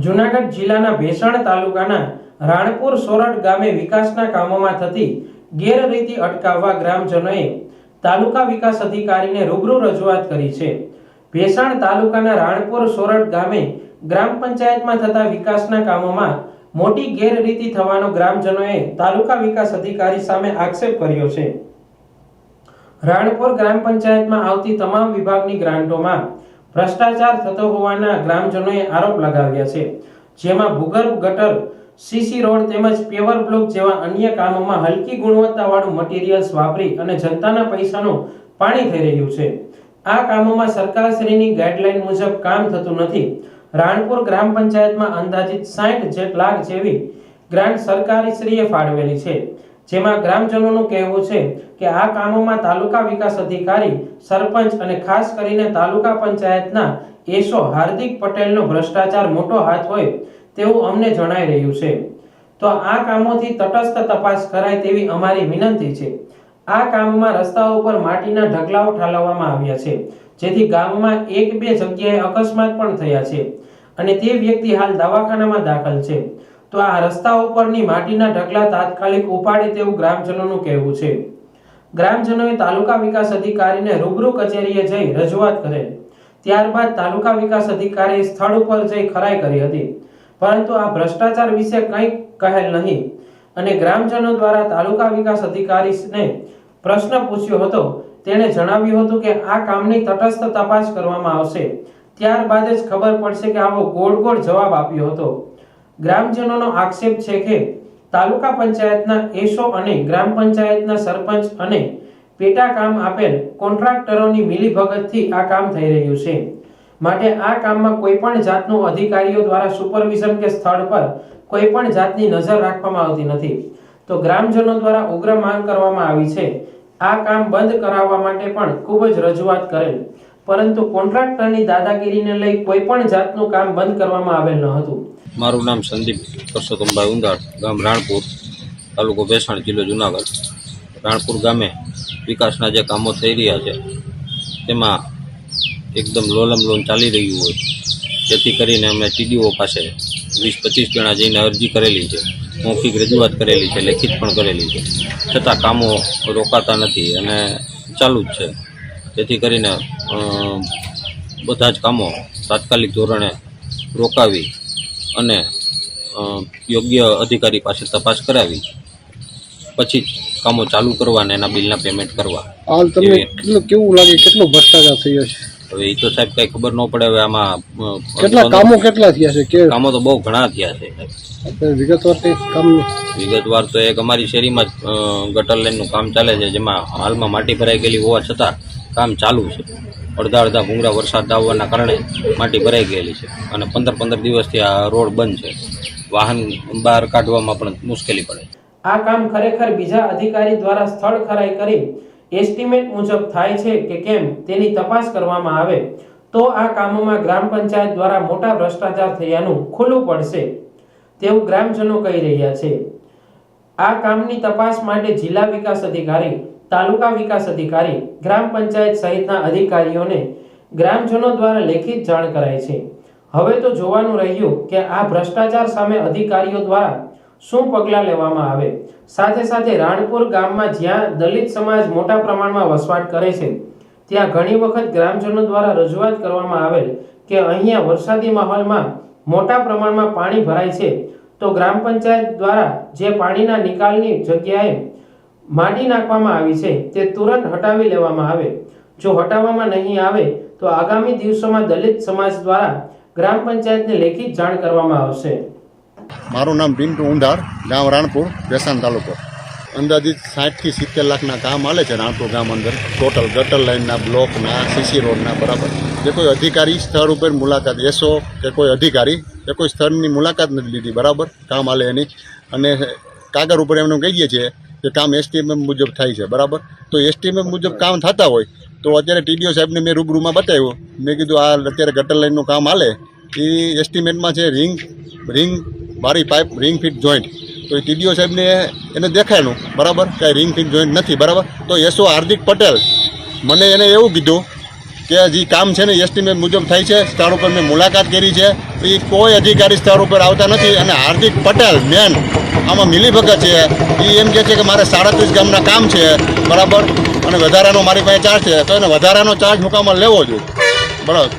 જૂનાગઢ જિલ્લાના ભેસાણ તાલુકાના રાણપુર સોરઠ ગામે વિકાસના કામોમાં થતી ગેરરીતિ અટકાવવા ગ્રામજનોએ તાલુકા વિકાસ અધિકારીને રૂબરૂ રજૂઆત કરી છે। ભેસાણ તાલુકાના રાણપુર સોરઠ ગામે ગ્રામ પંચાયતમાં થતા વિકાસના કામોમાં મોટી ગેરરીતિ થવાનો ગ્રામજનોએ તાલુકા વિકાસ અધિકારી સામે આક્ષેપ કર્યો છે। રાણપુર ગ્રામ પંચાયતમાં આવતી તમામ વિભાગની ગ્રાન્ટોમાં ભ્રષ્ટાચાર થતો હોવાના ગ્રામજનોએ આરોપ લગાવ્યા છે, જેમાં ભૂગર્ભ ગટર, સીસી રોડ તેમજ પેવર બ્લોક જેવા અન્ય કામોમાં હલકી ગુણવત્તાવાળું મટીરીયલ્સ વાપરી અને જનતાના પૈસાનું પાણી થઈ રહ્યું છે। આ કામોમાં સરકારશ્રીની ગાઈડલાઈન મુજબ કામ થતું નથી। રાણપુર ગ્રામ પંચાયતમાં અંદાજિત 60 લાખ જેવી ગ્રાન્ટ સરકારશ્રીએ ફાળવેલી છે, જેમાં ગ્રામજનોનું કહેવું છે કે આ કામોમાં તાલુકા વિકાસ અધિકારી, સરપંચ અને ખાસ કરીને તાલુકા પંચાયતના એસો હાર્દિક પટેલનો ભ્રષ્ટાચાર મોટો હાથ હોય તેવું અમને જણાઈ રહ્યું છે। તો આ કામોથી તટસ્થ તપાસ કરાય તેવી અમારી વિનંતી છે। આ કામમાં રસ્તાઓ પર માટીના ઢગલાઓ ઠાલવવામાં આવ્યા છે, જેથી ગામમાં 1-2 જગ્યાએ અકસ્માત પણ થયા છે અને તે વ્યક્તિ હાલ દવાખાનામાં દાખલ છે। તો આ રસ્તા ઉપરની માટીના ઢગલા તાત્કાલિક ઉપાડે તેવું ગ્રામજનોનું કહેવું છે। ગ્રામજનોએ તાલુકા વિકાસ અધિકારીને રૂબરૂ કચેરીએ જઈ રજૂઆત કરેલ, ત્યારબાદ તાલુકા વિકાસ અધિકારીએ સ્થળ ઉપર જઈ ખરાઈ કરી હતી, પરંતુ આ ભ્રષ્ટાચાર વિશે કંઈ કહેલ નહીં અને ગ્રામજનો દ્વારા તાલુકા વિકાસ અધિકારીને પ્રશ્ન પૂછ્યો હતો। તેણે જણાવ્યું હતું કે આ કામની તટસ્થ તપાસ કરવામાં આવશે, ત્યારબાદ જ ખબર પડશે કે આવો ગોળ જવાબ આપ્યો હતો। ગ્રામજનોનો આક્ષેપ છે કે તાલુકા પંચાયતના એસો અને ગ્રામ પંચાયતના સરપંચ અને પેટા કામ આપેલ કોન્ટ્રાક્ટરોની મિલીભગતથી આ કામ થઈ રહ્યું છે, માટે આ કામમાં કોઈ પણ જાતનું અધિકારીઓ દ્વારા સુપરવિઝન કે સ્થળ પર કોઈ પણ જાતની નજર રાખવામાં આવતી નથી। તો ગ્રામજનો દ્વારા ઉગ્ર માંગ કરવામાં આવી છે। આ કામ બંધ કરાવવા માટે પણ ખૂબ જ રજૂઆત કરેલ, પરંતુ કોન્ટ્રાક્ટરની દાદાગીરીને લઈ કોઈ પણ જાતનું કામ બંધ કરવામાં આવેલ ન હતું। મારું નામ સંદીપ પરસોત્તમભાઈ ઉંદાળ, ગામ રાણપુર, તાલુકો ભેસાણ, જિલ્લો જુનાગઢ। રાણપુર ગામે વિકાસના જે કામો થઈ રહ્યા છે તેમાં એકદમ લોલમ લોન ચાલી રહ્યું હોય, જેથી કરીને અમે ટીડીઓ પાસે 20-25 જણા જઈને અરજી કરેલી છે, મૌખિક રજૂઆત કરેલી છે, લેખિત પણ કરેલી છે, છતાં કામો રોકાતા નથી અને ચાલુ જ છે। જેથી કરીને બધા જ કામો તાત્કાલિક ધોરણે રોકાવી અને યોગ્ય અધિકારી પાસે તપાસ કરાવી પછી કામો ચાલુ કરવા અને એના બિલના પેમેન્ટ કરવા। હાલ તમને કેવું લાગે, કેટલો ભ્રષ્ટાચાર થયો છે? હવે એ તો સાહેબ કઈ ખબર ન પડે। હવે આમાં કેટલા થયા છે કે કામો તો બહુ ઘણા થયા છે વિગતવાર તો એક અમારી શેરીમાં જ ગટર લાઈનનું કામ ચાલે છે, જેમાં હાલમાં માટી ભરાઈ ગયેલી હોવા છતાં કામ ચાલુ છે। અડધા ભૂંગળા વરસાદ આવવાના કારણે માટી ભરાઈ ગયેલી છે અને 15 દિવસથી આ રોડ બંધ છે, વાહન બહાર કાઢવામાં પણ મુશ્કેલી પડે છે। આ કામ ખરેખર બીજા અધિકારી દ્વારા સ્થળ ખરાઈ કરી એસ્ટિમેટ મુજબ થાય છે કે કેમ તેની તપાસ કરવામાં આવે તો આ કામોમાં ગ્રામ પંચાયત દ્વારા મોટા ભ્રષ્ટાચાર થયાનું ખુલ્લું પડશે તેવું ગ્રામજનો કહી રહ્યા છે। આ કામની તપાસ માટે જિલ્લા વિકાસ અધિકારી, તાલુકા વિકાસ અધિકારી, ગ્રામ પંચાયત સહિતના અધિકારીઓને ગ્રામજનો દ્વારા લેખિત જાણ કરાઈ છે। હવે તો જોવાનું રહ્યું કે આ ભ્રષ્ટાચાર સામે અધિકારીઓ દ્વારા શું પગલાં લેવામાં આવે। સાથે સાથે રાણપુર ગામમાં જ્યાં દલિત સમાજ મોટા પ્રમાણમાં વસવાટ કરે છે, ત્યાં ઘણી વખત ગ્રામજનો દ્વારા રજૂઆત કરવામાં આવેલ કે અહીંયા વરસાદી માહોલમાં મોટા પ્રમાણમાં પાણી ભરાય છે, તો ગ્રામ પંચાયત દ્વારા જે પાણીના નિકાલની જગ્યાએ માટી નાખવામાં આવી છે તે તુરંત હટાવી લેવામાં આવે। જો હટાવવામાં નહીં આવે તો આગામી દિવસોમાં દલિત સમાજ દ્વારા ગ્રામ પંચાયતને લેખિત જાણ કરવામાં આવશે। મારું નામ પિન્ટુ ઉંધાર, ગામ રાણપુર, ભેસાણ તાલુકો। અંદાજિત 60 થી 70 લાખના કામ હાલે છે રાણપુર ગામ અંદર, ટોટલ ગટર લાઇનના, બ્લોકના, સીસી રોડના, બરાબર। જે કોઈ અધિકારી સ્થળ ઉપર મુલાકાત, એસો કે કોઈ અધિકારી કે કોઈ સ્થળની મુલાકાત નથી લીધી, બરાબર, કામ હાલે એની, અને કાગળ ઉપર એમને કહીએ છીએ કે કામ એસ્ટિમેટ મુજબ થાય છે, બરાબર। તો એસ્ટિમેટ મુજબ કામ થતા હોય તો અત્યારે ટીડીઓ સાહેબને મેં રૂબરૂમાં બતાવ્યું, મેં કીધું આ અત્યારે ગટર લાઇનનું કામ હાલે એ એસ્ટિમેટમાં છે રિંગ બારી પાઇપ, રિંગ ફિટ જોઈન્ટ, તો એ ટીડીઓ સાહેબને એને દેખાયેલું, બરાબર, કાંઈ રિંગ ફિટ જોઈન્ટ નથી, બરાબર। તો એસો હાર્દિક પટેલ મને એને એવું કીધું કે જે કામ છે ને એસ્ટિમેટ મુજબ થાય છે. સ્થળ ઉપર મેં મુલાકાત કરી છે, એ કોઈ અધિકારી સ્થળ ઉપર આવતા નથી. અને હાર્દિક પટેલ મેન આમાં મિલીભગત છે. એ એમ કહે છે કે મારે 37 ગામના કામ છે, બરાબર, અને વધારાનો મારી પાસે ચાર્જ છે, તો એને વધારાનો ચાર્જ મુકામાં લેવો જોઈએ, બરાબર.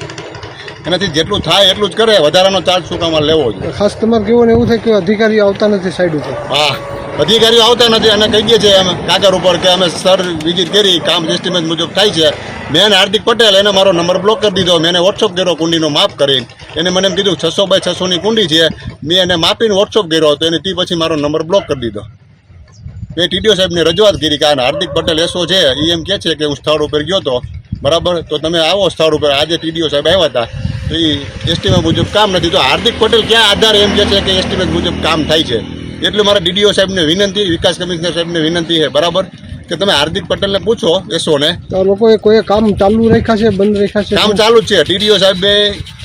એનાથી જેટલું થાય એટલું જ કરે, વધારાનો ચાર્જ સુકામાં લેવો જોઈએ. ખાસ તમારે કેવું ને એવું થાય કે અધિકારીઓ આવતા નથી સાઈડ ઉપર. હા, અધિકારીઓ આવતા નથી અને કહી દે છે અમે કાગળ ઉપર કે અમે સર વિઝિટ કરી, કામ એસ્ટિમેટ મુજબ થાય છે. મેં હાર્દિક પટેલ એને મારો નંબર બ્લોક કરી દીધો. મેં એને વોટ્સઅપ કર્યો કુંડીનો માપ કરીને. એને મને એમ કીધું 600 બાય 600ની કુંડી છે. મેં એને માપીને વોટ્સઅપ કર્યો તો એને તે પછી મારો નંબર બ્લોક કરી દીધો. મેં ટીડીઓ સાહેબને રજૂઆત કરી કે આ હાર્દિક પટેલ એસો છે, એ એમ કહે છે કે હું સ્થળ ઉપર ગયો હતો, બરાબર, તો તમે આવો સ્થળ ઉપર. આજે ટીડીઓ સાહેબ આવ્યા હતા તો એ એસ્ટિમેટ મુજબ કામ નથી. તો હાર્દિક પટેલ ક્યાં આધારે એમ કહે છે કે એસ્ટિમેટ મુજબ કામ થાય છે? એટલે મારા ડીડીઓ સાહેબને વિનંતી, વિકાસ કમિશનર સાહેબને વિનંતી છે, બરાબર, કે તમે હાર્દિક પટેલને પૂછો એસોને. તો લોકોએ કોઈ કામ ચાલુ રાખ્યા છે, બંધ રાખ્યા છે? કામ ચાલુ જ છે. ટીડીઓ સાહેબે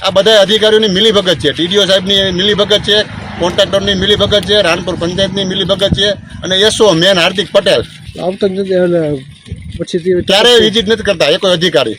આ બધા અધિકારીઓની મિલીભગત છે. ટીડીઓ સાહેબની મિલીભગત છે, કોન્ટ્રાક્ટરની મિલીભગત છે, રાણપુર પંચાયતની મિલીભગત છે, અને એસો મેન હાર્દિક પટેલ આવતા જ નથી. પછી ક્યારેય વિઝિટ નથી કરતા એ કોઈ અધિકારી.